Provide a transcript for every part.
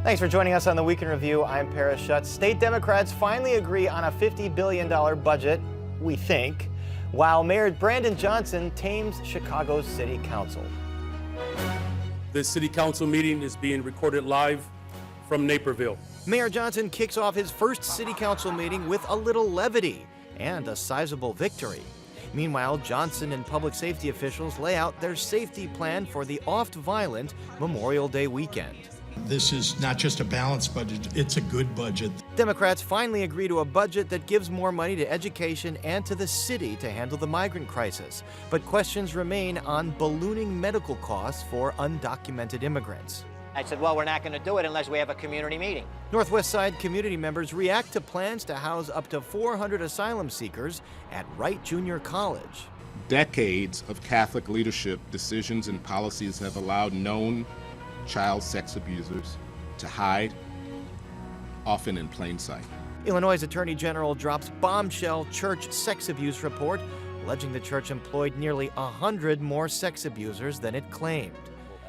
Thanks for joining us on the Week in Review. I'm Paris Schutz. State Democrats finally agree on a $50 billion budget, we think, while Mayor Brandon Johnson tames Chicago's City Council. This City Council meeting is being recorded live from Naperville. Mayor Johnson kicks off his first City Council meeting with a little levity and a sizable victory. Meanwhile, Johnson and public safety officials lay out their safety plan for the oft-violent Memorial Day weekend. This is not just a balanced budget, it's a good budget. Democrats finally agree to a budget that gives more money to education and to the city to handle the migrant crisis. But questions remain on ballooning medical costs for undocumented immigrants. I said, well, we're not going to do it unless we have a community meeting. Northwest Side community members react to plans to house up to 400 asylum seekers at Wright Junior College. Decades of Catholic leadership, decisions, and policies have allowed known child sex abusers to hide, often in plain sight. Illinois' Attorney General drops bombshell church sex abuse report, alleging the church employed nearly 100 more sex abusers than it claimed.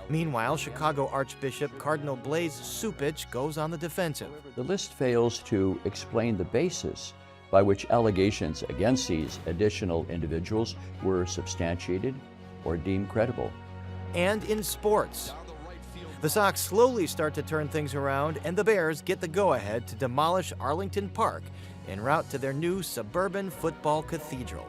Meanwhile, Chicago Archbishop Cardinal Blaise Cupich goes on the defensive. The list fails to explain the basis by which allegations against these additional individuals were substantiated or deemed credible. And in sports, the Sox slowly start to turn things around, and the Bears get the go-ahead to demolish Arlington Park en route to their new suburban football cathedral.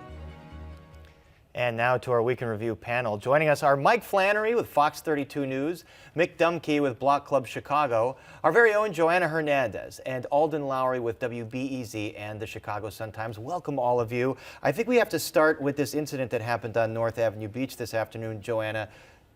And now to our Week in Review panel. Joining us are Mike Flannery with Fox 32 News, Mick Dumke with Block Club Chicago, our very own Joanna Hernandez, and Alden Lowry with WBEZ and the Chicago Sun-Times. Welcome, all of you. I think we have to start with this incident that happened on North Avenue Beach this afternoon, Joanna.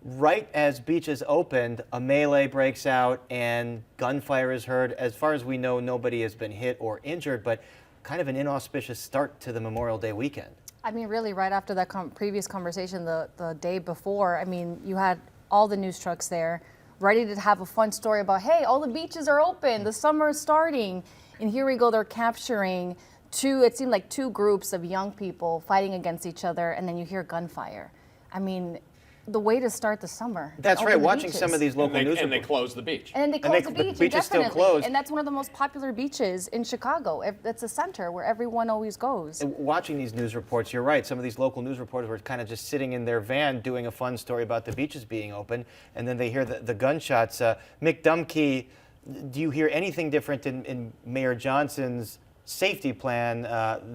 Right as beaches opened, a melee breaks out and gunfire is heard. As far as we know, nobody has been hit or injured, but kind of an inauspicious start to the Memorial Day weekend. I mean, really, right after that previous conversation the day before, I mean, you had all the news trucks there ready to have a fun story about, hey, all the beaches are open, the summer is starting. And here we go, they're capturing it seemed like two groups of young people fighting against each other, and then you hear gunfire. I mean, the way to start the summer. That's right, watching some of these local news reports. And they close the beach. And they close the beach, the beach is still indefinitely. closed. And that's one of the most popular beaches in Chicago. It's a center where everyone always goes. And watching these news reports, you're right, some of these local news reporters were kind of just sitting in their van doing a fun story about the beaches being open, and then they hear the gunshots. Mick Dumke, do you hear anything different in Mayor Johnson's safety plan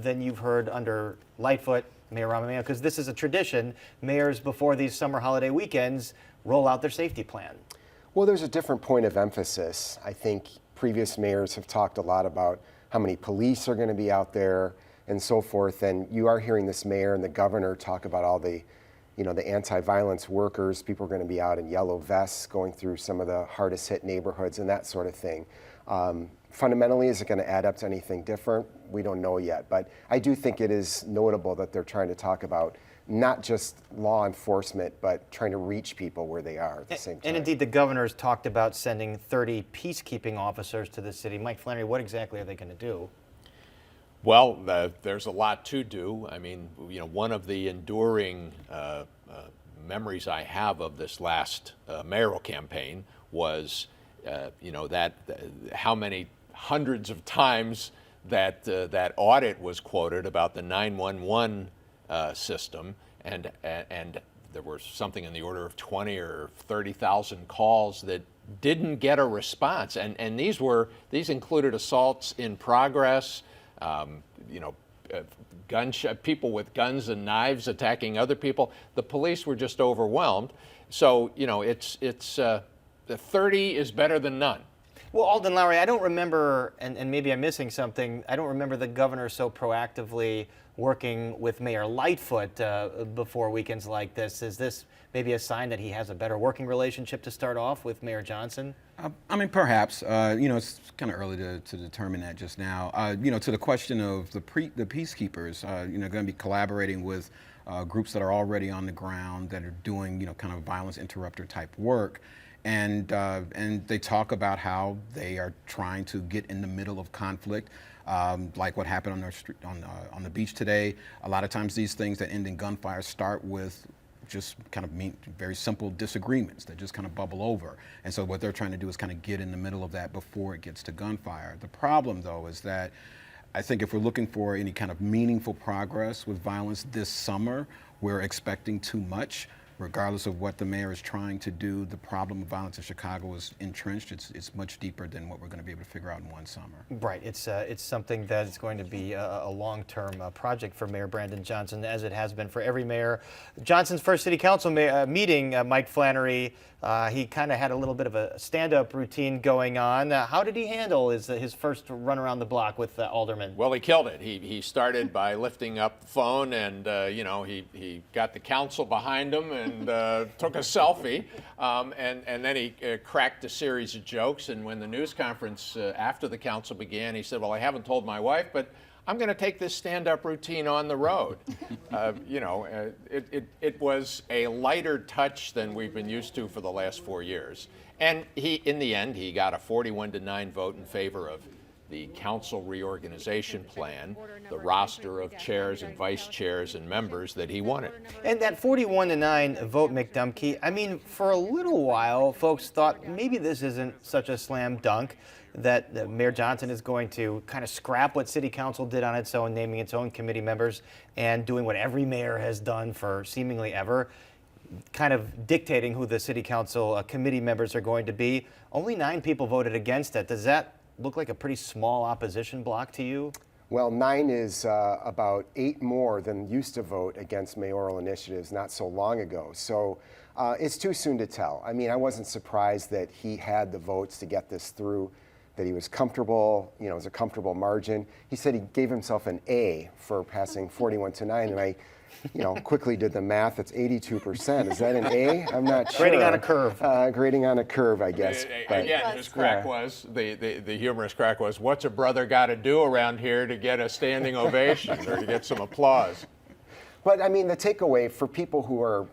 than you've heard under Lightfoot, Mayor Rahm Emanuel? Because this is a tradition. Mayors, before these summer holiday weekends, roll out their safety plan. Well, there's a different point of emphasis. I think previous mayors have talked a lot about how many police are going to be out there and so forth. And you are hearing this mayor and the governor talk about all the anti-violence workers. People are going to be out in yellow vests going through some of the hardest hit neighborhoods and that sort of thing. Fundamentally, is it going to add up to anything different? We don't know yet, but I do think it is notable that they're trying to talk about not just law enforcement, but trying to reach people where they are at the same time. And indeed, the governor's talked about sending 30 peacekeeping officers to the city. Mike Flannery, what exactly are they going to do? Well, there's a lot to do. I mean, one of the enduring memories I have of this last mayoral campaign was, how many hundreds of times that audit was quoted about the 911 system, and there was something in the order of 20 or 30,000 calls that didn't get a response, and these included assaults in progress, people with guns and knives attacking other people. The police were just overwhelmed. So it's 30 is better than none. Well, Alden Lowry, I don't remember, and maybe I'm missing something, I don't remember the governor so proactively working with Mayor Lightfoot before weekends like this. Is this maybe a sign that he has a better working relationship to start off with Mayor Johnson? I mean, perhaps. It's kind of early to determine that just now. To the question of the peacekeepers, going to be collaborating with groups that are already on the ground that are doing, kind of violence interrupter type work. And they talk about how they are trying to get in the middle of conflict, like what happened on the beach today. A lot of times these things that end in gunfire start with just kind of mean very simple disagreements that just kind of bubble over. And so what they're trying to do is kind of get in the middle of that before it gets to gunfire. The problem, though, is that I think if we're looking for any kind of meaningful progress with violence this summer, we're expecting too much. Regardless of what the mayor is trying to do, the problem of violence in Chicago is entrenched. It's much deeper than what we're going to be able to figure out in one summer. Right. It's something that is going to be a long-term project for Mayor Brandon Johnson, as it has been for every mayor. Johnson's first city council meeting, Mike Flannery, he kind of had a little bit of a stand-up routine going on. How did he handle his first run around the block with aldermen? Well, he killed it. He started by lifting up the phone, and he got the council behind him and took a selfie, and then he cracked a series of jokes. And when the news conference after the council began, he said, "Well, I haven't told my wife, but I'm going to take this stand-up routine on the road." It was a lighter touch than we've been used to for the last 4 years. And in the end, he got a 41-9 vote in favor of the council reorganization plan, the roster of chairs and vice chairs and members that he wanted. And that 41-9 vote, Mick Dumke, I mean, for a little while, folks thought maybe this isn't such a slam dunk, that Mayor Johnson is going to kind of scrap what City Council did on its own, naming its own committee members and doing what every mayor has done for seemingly ever, kind of dictating who the City Council committee members are going to be. Only 9 people voted against it. Does that look like a pretty small opposition block to you? Well, 9 is about 8 more than used to vote against mayoral initiatives not so long ago. So it's too soon to tell. I mean, I wasn't surprised that he had the votes to get this through, that he was comfortable, it was a comfortable margin. He said he gave himself an A for passing 41-9, and I quickly did the math. It's 82%. Is that an A? I'm not sure. Grading on a curve. Grading on a curve, I guess. Again, his crack was, the humorous crack was, what's a brother got to do around here to get a standing ovation or to get some applause? But I mean, the takeaway for people who are,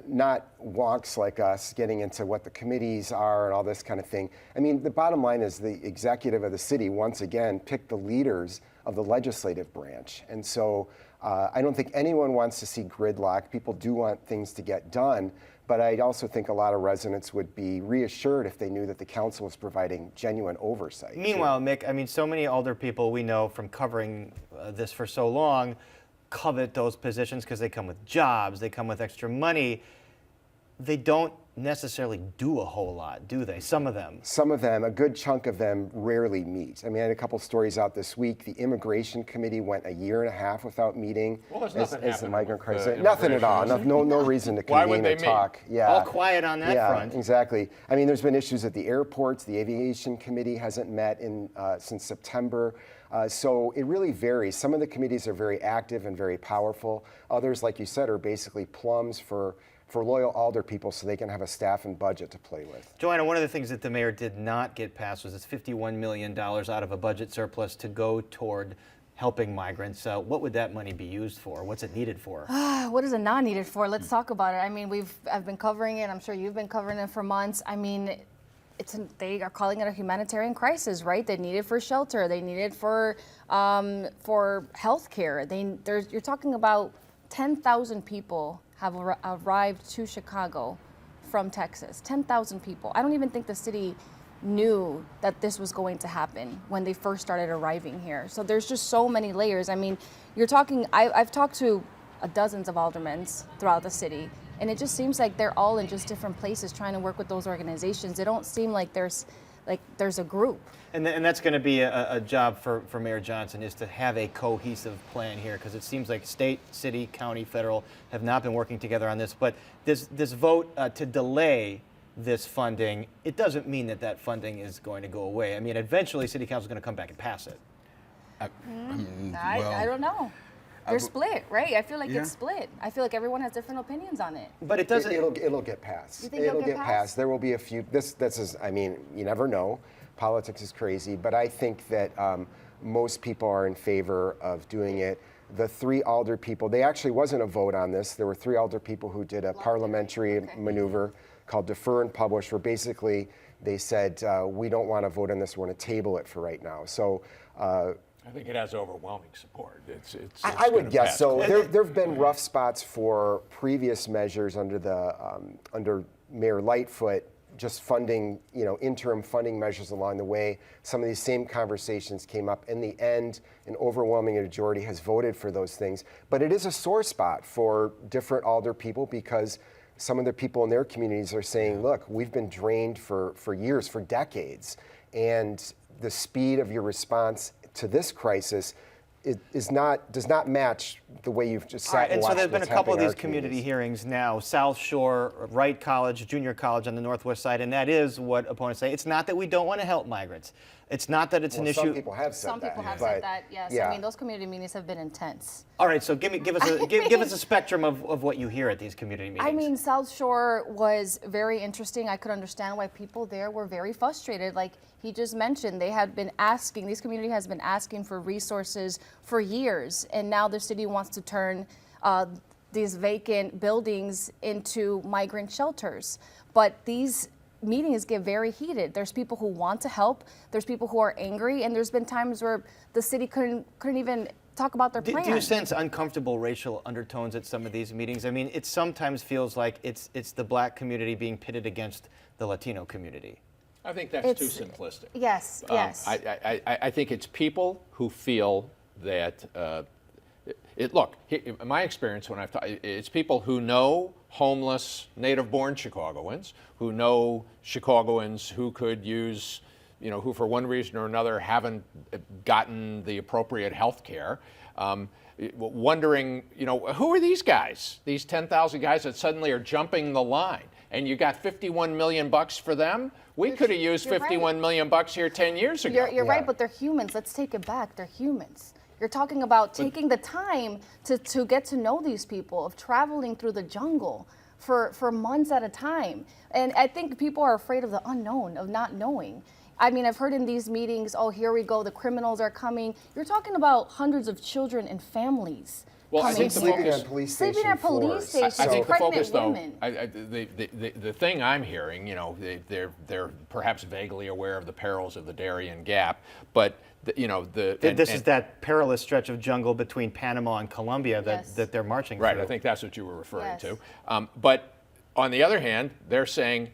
not wonks like us, getting into what the committees are and all this kind of thing. I mean, the bottom line is the executive of the city, once again, picked the leaders of the legislative branch. And so I don't think anyone wants to see gridlock. People do want things to get done. But I also think a lot of residents would be reassured if they knew that the council was providing genuine oversight. Meanwhile, Mick, I mean, so many older people we know from covering this for so long covet those positions because they come with jobs, they come with extra money. They don't necessarily do a whole lot, do they? Some of them. Some of them, a good chunk of them, rarely meet. I mean, I had a couple stories out this week. The Immigration Committee went a year and a half without meeting as the migrant crisis. Nothing at all. No reason to convene and talk. Yeah. All quiet on that front. Exactly. I mean, there's been issues at the airports. The Aviation Committee hasn't met since September. So it really varies. Some of the committees are very active and very powerful. Others, like you said, are basically plums for loyal alder people so they can have a staff and budget to play with. Joanna, one of the things that the mayor did not get passed was this $51 million out of a budget surplus to go toward helping migrants. What would that money be used for? What's it needed for? What is it not needed for? Let's talk about it. I mean, I've been covering it. I'm sure you've been covering it for months. I mean, they are calling it a humanitarian crisis, right? They need it for shelter. They need it for health care. You're talking about 10,000 people have arrived to Chicago from Texas. 10,000 people. I don't even think the city knew that this was going to happen when they first started arriving here. So there's just so many layers. I mean, I've talked to dozens of aldermen throughout the city, and it just seems like they're all in just different places trying to work with those organizations. It don't seem like there's a group. And that's going to be a job for Mayor Johnson, is to have a cohesive plan here, because it seems like state, city, county, federal have not been working together on this. But this vote to delay this funding, it doesn't mean that funding is going to go away. I mean, eventually City Council is going to come back and pass it. I don't know. They're split, right? I feel like it's split. I feel like everyone has different opinions on it. But it doesn't. It'll get passed. You think it'll get passed? There will be a few. I mean, you never know. Politics is crazy, but I think that most people are in favor of doing it. The 3 alder people, they actually wasn't a vote on this. There were 3 alder people who did a parliamentary maneuver called defer and publish, where basically they said, we don't want to vote on this, we're going to table it for right now. So I think it has overwhelming support. I would guess so. There have been rough spots for previous measures under the under Mayor Lightfoot, just funding, interim funding measures along the way. Some of these same conversations came up. In the end, an overwhelming majority has voted for those things. But it is a sore spot for different alder people because some of the people in their communities are saying, look, we've been drained for years, for decades. And the speed of your response to this crisis does not match the way you've just sat and watched. And so there's been a couple of these community communities. hearings now, South Shore, Wright College, junior college on the northwest side, and that is what opponents say. It's not that we don't want to help migrants. It's not that it's an issue. Some people have said Some that. people have but, said that, yes. yeah. I mean, those community meetings have been intense. All right, so give us a spectrum of what you hear at these community meetings. I mean, South Shore was very interesting. I could understand why people there were very frustrated. Like he just mentioned, this community has been asking for resources for years, and now the city wants to turn these vacant buildings into migrant shelters. But these meetings get very heated. There's people who want to help, there's people who are angry, and there's been times where the city couldn't even talk about their plans. Do you sense uncomfortable racial undertones at some of these meetings? I mean, it sometimes feels like it's the black community being pitted against the Latino community. I think that's too simplistic. Yes, yes. I think it's people who feel that, in my experience when I've talked, it's people who know homeless native-born Chicagoans, who know Chicagoans who could use, who for one reason or another haven't gotten the appropriate health care, wondering, who are these guys, these 10,000 guys that suddenly are jumping the line? And you got $51 million for them? We could have used $51 million here 10 years ago. You're right, but they're humans. Let's take it back. They're humans. You're talking about taking the time to get to know these people, of traveling through the jungle for months at a time. And I think people are afraid of the unknown, of not knowing. I mean, I've heard in these meetings, oh, here we go, the criminals are coming. You're talking about hundreds of children and families. Well, I think the focus, sleeping at police stations, I think the focus, though, women. the thing I'm hearing, they're perhaps vaguely aware of the perils of the Darien Gap, but this is that perilous stretch of jungle between Panama and Colombia that they're marching right, through. I think that's what you were referring to. But on the other hand, they're saying,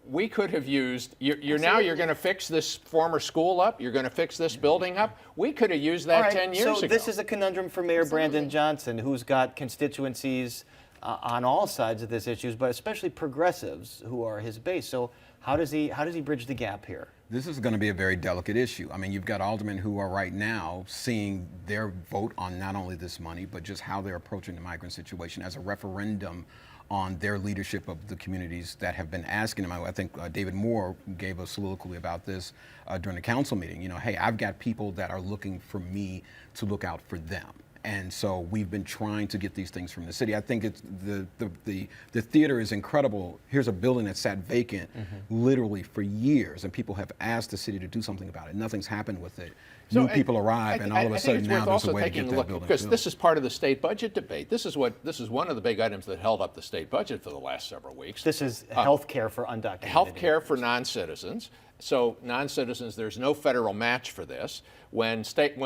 we could have used, you're going to fix this former school up, you're going to fix this building up. We could have used that 10 years ago. So this is a conundrum for Mayor Brandon Johnson, who's got constituencies on all sides of this issue, but especially progressives who are his base. So how does he bridge the gap here? This is going to be a very delicate issue. I mean, you've got aldermen who are right now seeing their vote on not only this money, but just how they're approaching the migrant situation as a referendum on their leadership of the communities that have been asking them. I think David Moore gave a soliloquy about this during the council meeting. Hey, I've got people that are looking for me to look out for them. And so we've been trying to get these things from the city. I think it's the theater is incredible. Here's a building that sat vacant literally for years, and people have asked the city to do something about it. Nothing's happened with it. New people arrive, and all of a sudden now there's a way to get that building because filled. this is part of the state budget debate. This is one of the big items that held up the state budget for the last several weeks. This is health care for undocumented. Health care for non-citizens. So non-citizens, there's no federal match for this. When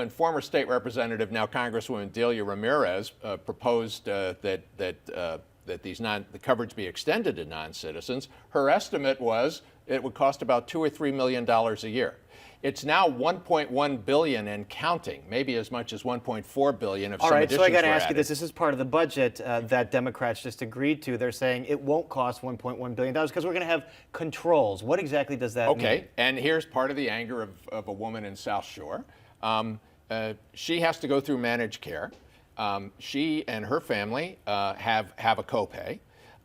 former state representative, now Congresswoman Delia Ramirez, proposed that the coverage be extended to non-citizens, her estimate was it would cost about $2 or $3 million a year. It's now $1.1 billion and counting, maybe as much as $1.4 billion if some additions were added. All right, so I got to ask you this. This is part of the budget that Democrats just agreed to. They're saying it won't cost $1.1 billion because we're going to have controls. What exactly does that mean? Okay, and here's part of the anger of a woman in South Shore. She has to go through managed care. She and her family have a copay.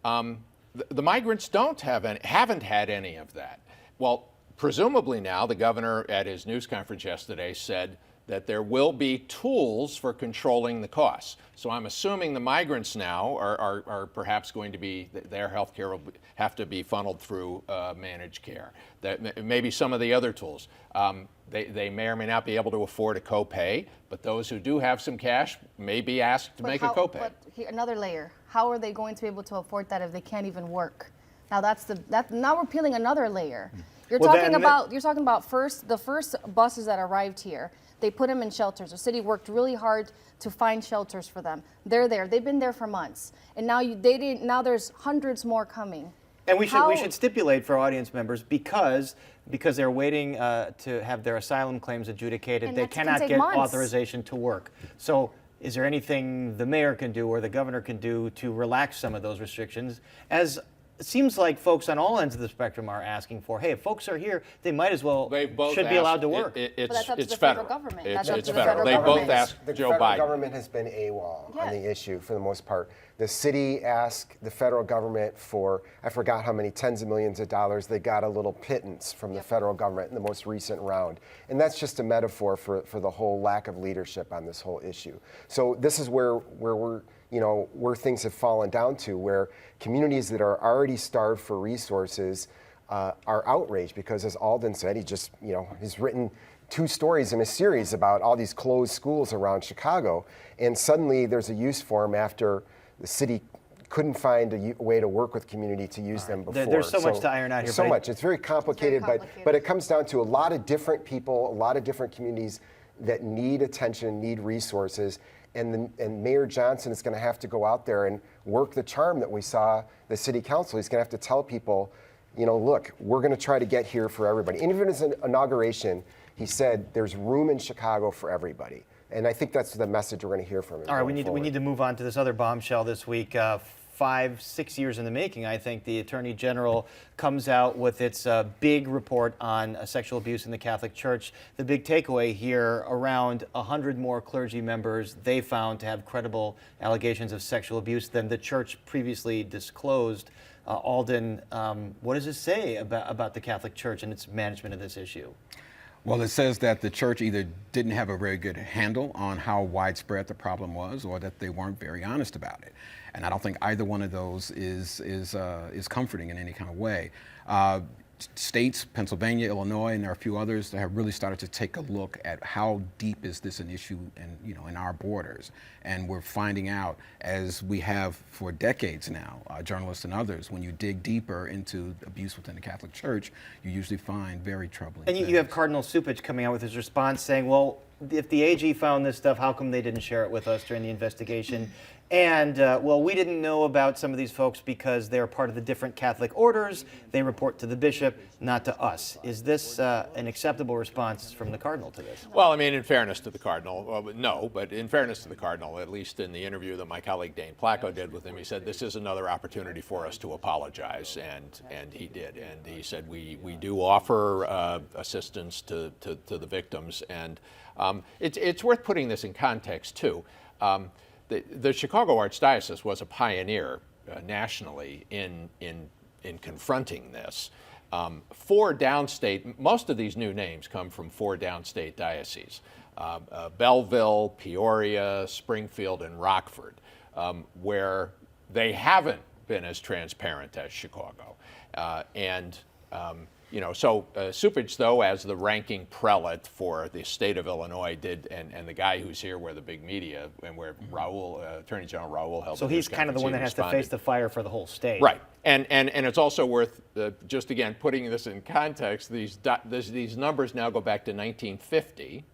The migrants haven't had any of that. Well, presumably now, the governor at his news conference yesterday said that there will be tools for controlling the costs. So I'm assuming the migrants now are perhaps going to be, their health care will have to be funneled through managed care. That maybe some of the other tools. They may or may not be able to afford a copay, but those who do have some cash may be asked to make a copay. But another layer. How are they going to be able to afford that if they can't even work? Now now we're peeling another layer. You're Well, talking about the first buses that arrived here. They put them in shelters. The city worked really hard to find shelters for them. They're there. They've been there for months, and now now there's hundreds more coming. And we should stipulate for audience members because they're waiting to have their asylum claims adjudicated, And they that can cannot take get months. authorization to work. So is there anything the mayor can do or the governor can do to relax some of those restrictions? As it seems like folks on all ends of the spectrum are asking for, hey, if folks are here, they might as well should be allowed to work. that's up to It's the federal federal. government. It's That's up to the federal. federal They government. both asked The Joe federal Biden. government has been AWOL on Yeah. the issue for the most part. The city asked the federal government for, I forgot how many tens of millions of dollars. They got a little pittance from the federal government in the most recent round. And that's just a metaphor for the whole lack of leadership on this whole issue. So this is where we're, where things have fallen down to, where communities that are already starved for resources are outraged because, as Alden said, he's written 2 stories in a series about all these closed schools around Chicago, and suddenly there's a use for them after the city couldn't find a way to work with community to use them before. There's so much to iron out here. So much. It's very complicated, but it comes down to a lot of different people, a lot of different communities that need attention, need resources, and Mayor Johnson is going to have to go out there and work the charm that we saw the city council. He's going to have to tell people, look, we're going to try to get here for everybody. And even as an inauguration, he said there's room in Chicago for everybody. And I think that's the message we're going to hear from him. All right, we need to move on to this other bombshell this week. 5-6 years in the making, I think the Attorney General comes out with its big report on sexual abuse in the Catholic Church. The big takeaway here, around 100 more clergy members they found to have credible allegations of sexual abuse than the church previously disclosed. Alden, what does it say about the Catholic Church and its management of this issue? Well, it says that the church either didn't have a very good handle on how widespread the problem was, or that they weren't very honest about it. And I don't think either one of those is comforting in any kind of way. States, Pennsylvania, Illinois, and there are a few others that have really started to take a look at how deep is this an issue in our borders. And we're finding out, as we have for decades now, journalists and others, when you dig deeper into abuse within the Catholic Church, you usually find very troubling And you have Cardinal Cupich coming out with his response saying, well, if the AG found this stuff, how come they didn't share it with us during the investigation? And, well, we didn't know about some of these folks because they're part of the different Catholic orders. They report to the bishop, not to us. Is this an acceptable response from the Cardinal to this? Well, I mean, in fairness to the Cardinal, no, but in fairness to the Cardinal, at least in the interview that my colleague Dane Placco did with him, he said, this is another opportunity for us to apologize, and he did. And he said, we do offer assistance to the victims, and it's worth putting this in context, too. The Chicago Archdiocese was a pioneer nationally in confronting this. 4 downstate, most of these new names come from 4 downstate dioceses, Belleville, Peoria, Springfield, and Rockford, where they haven't been as transparent as Chicago. So Cupich, though, as the ranking prelate for the state of Illinois, did, and the guy who's here where the big media, and where Attorney General Raul held. So he's kind of the one that has to face the fire for the whole state. Right. And it's also worth, just again, putting this in context, these numbers now go back to 1950.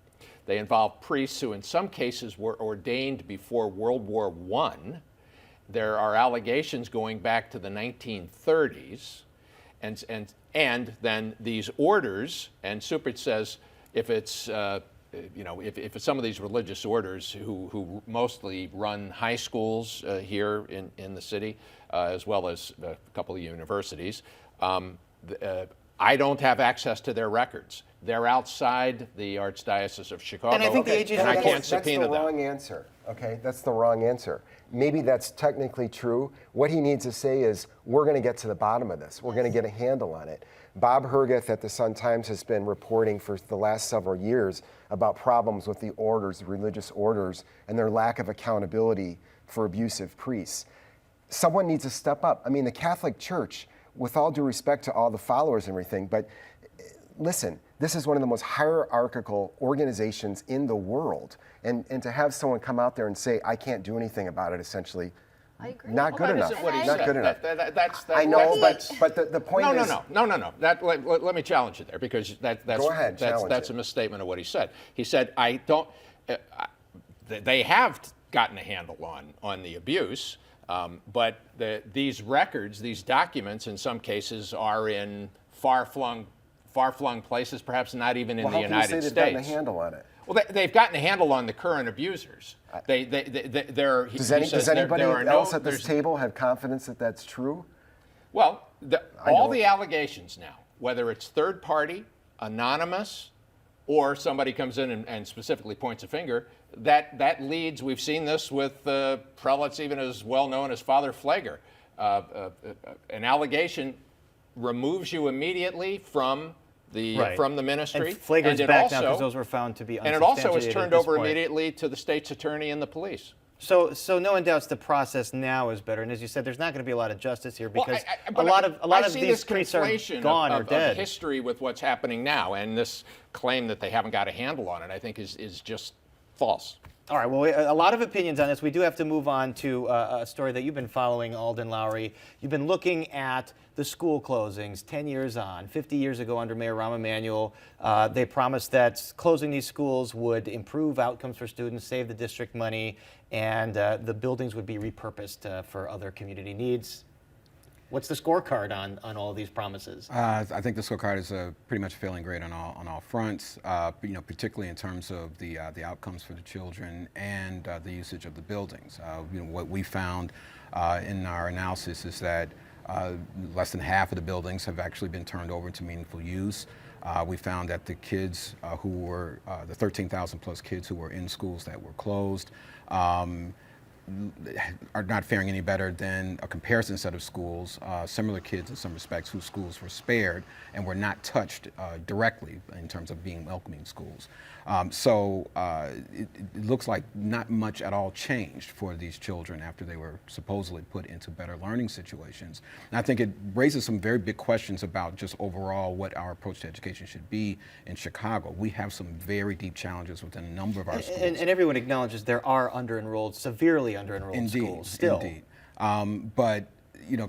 They involve priests who in some cases were ordained before World War I. There are allegations going back to the 1930s. And then these orders, and Cupich says, if it's if some of these religious orders who mostly run high schools here in the city, as well as a couple of universities, I don't have access to their records. They're outside the Archdiocese of Chicago, and I think the AG and I can't subpoena them. That's the wrong answer. Okay, that's the wrong answer. Maybe that's technically true. What he needs to say is, we're going to get to the bottom of this. We're going to get a handle on it. Bob Herguth at the Sun-Times has been reporting for the last several years about problems with the orders, the religious orders, and their lack of accountability for abusive priests. Someone needs to step up. I mean, the Catholic Church, with all due respect to all the followers and everything, but listen, this is one of the most hierarchical organizations in the world. And to have someone come out there and say, I can't do anything about it, essentially, I agree. Not good enough. What he Not said. good enough. That's I know, that's- but the point is. No. Let me challenge you there, because Go ahead, challenge that's it. a misstatement of what he said. He said, I don't. They have gotten a handle on the abuse, but these records, these documents, in some cases, are in far-flung places, perhaps not even in Well, the how can you United say they've States. gotten a handle on it? Well, they've gotten a handle on the current abusers. Does anybody else at this table have confidence that that's true? Well, all don't. the allegations now, whether it's third party, anonymous, or somebody comes in and specifically points a finger, that leads, we've seen this with prelates even as well known as Father Pfleger. An allegation removes you immediately from the ministry. And Flager's back now because those were found to be and unsubstantiated. it also is turned at this over point. immediately to the state's attorney and the police. So no one doubts the process now is better. And as you said, there's not going to be a lot of justice here because Well, a lot of see these this priests are conflation gone or of dead. history with what's happening now, and this claim that they haven't got a handle on it, I think, is just false. All right, well, a lot of opinions on this. We do have to move on to a story that you've been following, Alden Lowry. You've been looking at the school closings 10 years on. 50 years ago under Mayor Rahm Emanuel, they promised that closing these schools would improve outcomes for students, save the district money, and the buildings would be repurposed for other community needs. What's the scorecard on all of these promises? I think the scorecard is pretty much feeling great on all fronts. Particularly in terms of the outcomes for the children and the usage of the buildings. What we found in our analysis is that less than half of the buildings have actually been turned over to meaningful use. We found that the kids who were the 13,000 plus kids who were in schools that were closed. Are not faring any better than a comparison set of schools, similar kids in some respects, whose schools were spared and were not touched directly in terms of being welcoming schools. It looks like not much at all changed for these children after they were supposedly put into better learning situations. And I think it raises some very big questions about just overall what our approach to education should be in Chicago. We have some very deep challenges within a number of our schools. And everyone acknowledges there are under-enrolled, severely under-enrolled schools still. Indeed. But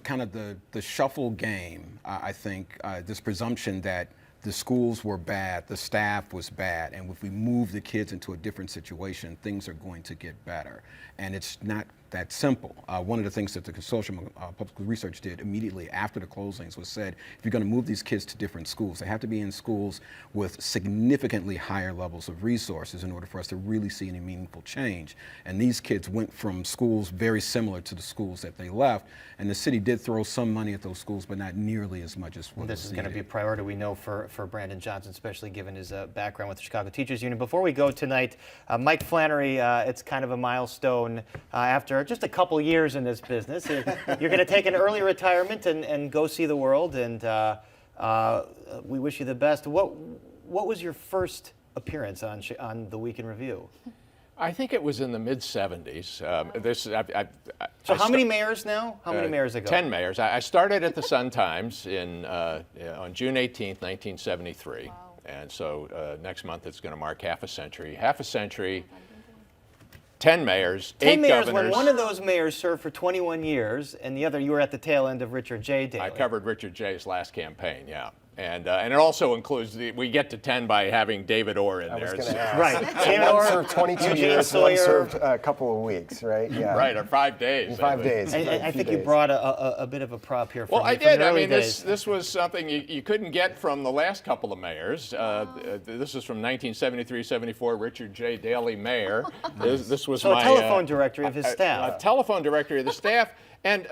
kind of the shuffle game, I think this presumption that the schools were bad, the staff was bad, and if we move the kids into a different situation, things are going to get better. And it's not that simple. One of the things that the Consortium of Public Research did immediately after the closings was said, if you're going to move these kids to different schools, they have to be in schools with significantly higher levels of resources in order for us to really see any meaningful change. And these kids went from schools very similar to the schools that they left, and the city did throw some money at those schools, but not nearly as much as what This was is going to needed. be a priority, we know, for Brandon Johnson, especially given his background with the Chicago Teachers Union. Before we go tonight, Mike Flannery, it's kind of a milestone after just a couple years in this business. You're going to take an early retirement and go see the world, and we wish you the best. What was your first appearance on the Week in Review? I think it was in the mid-'70s. So how many mayors now? How many mayors ago? 10 mayors. I started at the Sun-Times on June 18th, 1973. Wow. And so next month it's going to mark half a century. 10 mayors, 10 8 mayors, governors. when one of those mayors served for 21 years, and the other, you were at the tail end of Richard J. Daley. I covered Richard J's last campaign, yeah. And it also includes, we get to 10 by having David Orr in there. Right. David Orr served 22 years, one served a couple of weeks, right? Yeah. Right, or 5 days. In 5 days. I think you brought a bit of a prop here. Well, I from did. the I early mean, days. this was something you couldn't get from the last couple of mayors. This is from 1973-74, Richard J. Daley mayor. This was so my a telephone directory of his staff. A telephone directory of the staff. And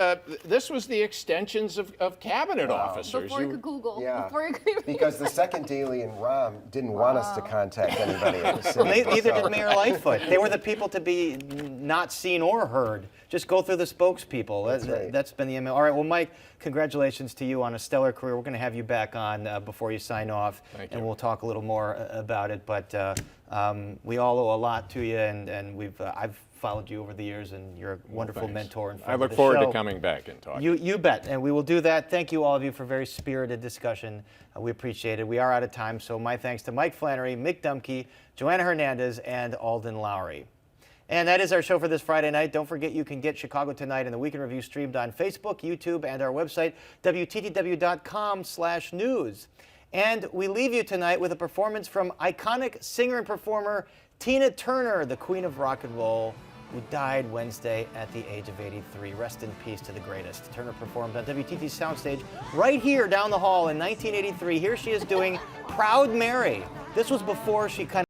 this was the extensions of cabinet officers. Before you could Google. Yeah. Before you could Because the second Daley and Rahm didn't want us to contact anybody at the city. Neither did Mayor Lightfoot. They were the people to be not seen or heard. Just go through the spokespeople. That's right. That's been the ML. All right, well, Mike, congratulations to you on a stellar career. We're going to have you back on before you sign off, and we'll talk a little more about it. But we all owe a lot to you, and I've followed you over the years, and you're a wonderful mentor and friend I of look the forward show. to coming back and talking. You bet, and we will do that. Thank you, all of you, for a very spirited discussion. We appreciate it. We are out of time, so my thanks to Mike Flannery, Mick Dumke, Joanna Hernandez, and Alden Lowry. And that is our show for this Friday night. Don't forget you can get Chicago Tonight and the Weekend Review streamed on Facebook, YouTube, and our website, WTTW.com/news. And we leave you tonight with a performance from iconic singer and performer Tina Turner, the queen of rock and roll, who died Wednesday at the age of 83. Rest in peace to the greatest. Turner performed on WTT's soundstage right here down the hall in 1983. Here she is doing Proud Mary. This was before she kind of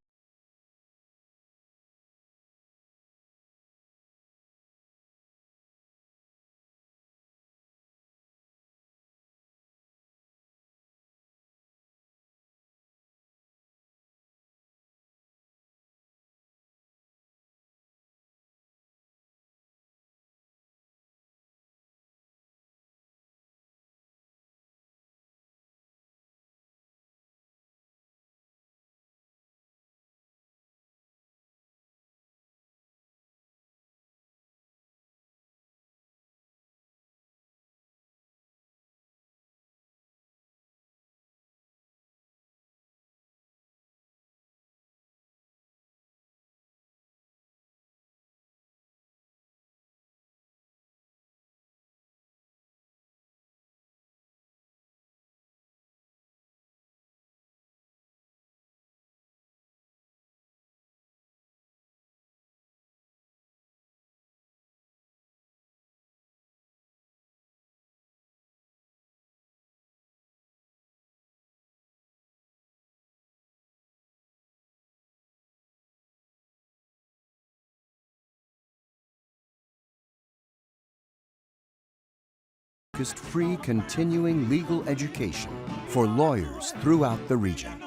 Free continuing legal education for lawyers throughout the region.